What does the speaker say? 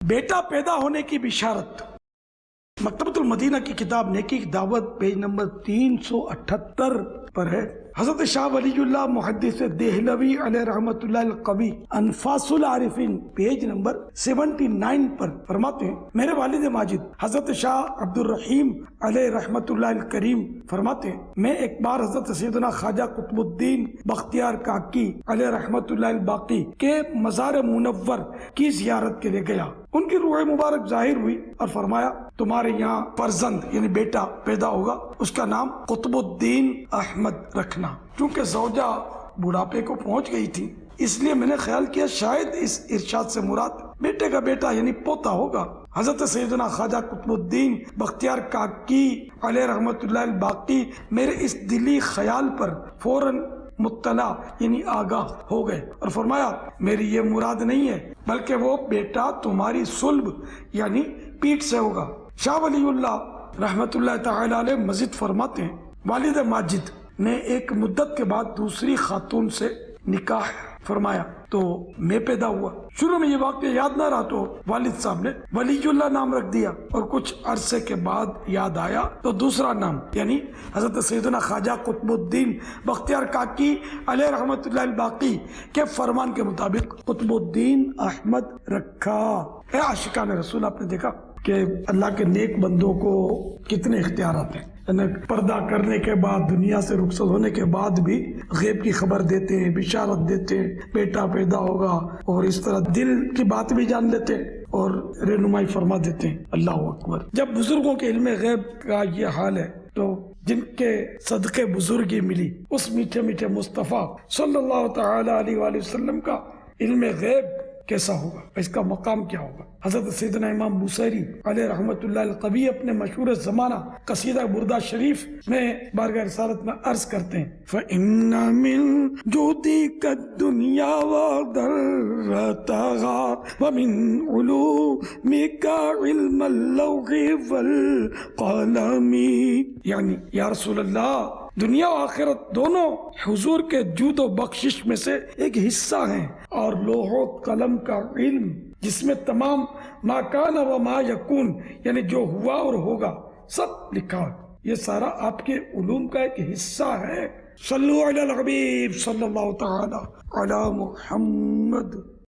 بیٹا پیدا ہونے کی بشارت۔ مکتبۃ المدینہ کی کتاب نیکی کی دعوت پیج نمبر 378 پر ہے۔ حضرت شاہ ولی اللہ محدث دہلوی علیہ رحمت اللہ القوی انفاس العارفین پیج نمبر 79 پر فرماتے ہیں، میرے والد ماجد حضرت شاہ عبد الرحیم علیہ رحمت اللہ الکریم فرماتے ہیں، میں ایک بار حضرت سیدنا خواجہ قطب الدین بختیار کاکی علیہ رحمت اللہ الباقی کے مزار منور کی زیارت کے لیے گیا۔ ان کی روح مبارک ظاہر ہوئی اور فرمایا، تمہارے یہاں فرزند یعنی بیٹا پیدا ہوگا، اس کا نام قطب الدین احمد رکھنا۔ چونکہ زوجہ بڑھاپے کو پہنچ گئی تھی، اس لیے میں نے خیال کیا شاید اس ارشاد سے مراد بیٹے کا بیٹا یعنی پوتا ہوگا۔ حضرت سیدنا خواجہ قطب الدین بختیار کاکی علیہ رحمت اللہ الباقی میرے اس دلی خیال پر فوراً مطلع یعنی آگاہ ہو گئے اور فرمایا، میری یہ مراد نہیں ہے، بلکہ وہ بیٹا تمہاری صلب یعنی پیٹ سے ہوگا۔ شاہ ولی اللہ رحمت اللہ تعالی علیہ مزید فرماتے ہیں، والد ماجد نے ایک مدت کے بعد دوسری خاتون سے نکاح فرمایا تو میں پیدا ہوا۔ شروع میں یہ واقعہ یاد نہ رہا تو والد صاحب نے ولی اللہ نام رکھ دیا، اور کچھ عرصے کے بعد یاد آیا تو دوسرا نام یعنی حضرت سیدنا خواجہ قطب الدین بختیار کاکی علیہ رحمت اللہ الباقی کے فرمان کے مطابق قطب الدین احمد رکھا۔ اے عاشقان رسول، آپ نے دیکھا کہ اللہ کے نیک بندوں کو کتنے اختیارات ہیں، پردہ کرنے کے بعد دنیا سے رخصت ہونے کے بعد بھی غیب کی خبر دیتے ہیں، بشارت دیتے ہیں بیٹا پیدا ہوگا، اور اس طرح دل کی بات بھی جان لیتے ہیں اور رہنمائی فرما دیتے ہیں۔ اللہ اکبر۔ جب بزرگوں کے علم غیب کا یہ حال ہے تو جن کے صدقے بزرگی ملی اس میٹھے میٹھے مصطفیٰ صلی اللہ تعالی علیہ وآلہ وسلم کا علم غیب کیسا ہوگا، اس کا مقام کیا ہوگا۔ حضرت سیدنا امام بوصیری علیہ رحمت اللہ القوی اپنے مشہور زمانہ قصیدہ بردہ شریف میں بارگاہ رسالت میں عرض کرتے ہیں، فَإِنَّ مِن جُودِكَ الدُّنْيَا وَضَرَّتَهَا وَمِنْ عُلُومِكَ عِلْمَ اللَّوْحِ وَالْقَلَمِ، یعنی یا رسول اللہ، دنیا و آخرت دونوں حضور کے جود و بخشش میں سے ایک حصہ ہیں، اور لوح و قلم کا علم جس میں تمام ما کان و ما یکون یعنی جو ہوا اور ہوگا سب لکھا ہے، یہ سارا آپ کے علوم کا ایک حصہ ہے۔ صلو علی الحبیب صلی اللہ تعالی علی محمد۔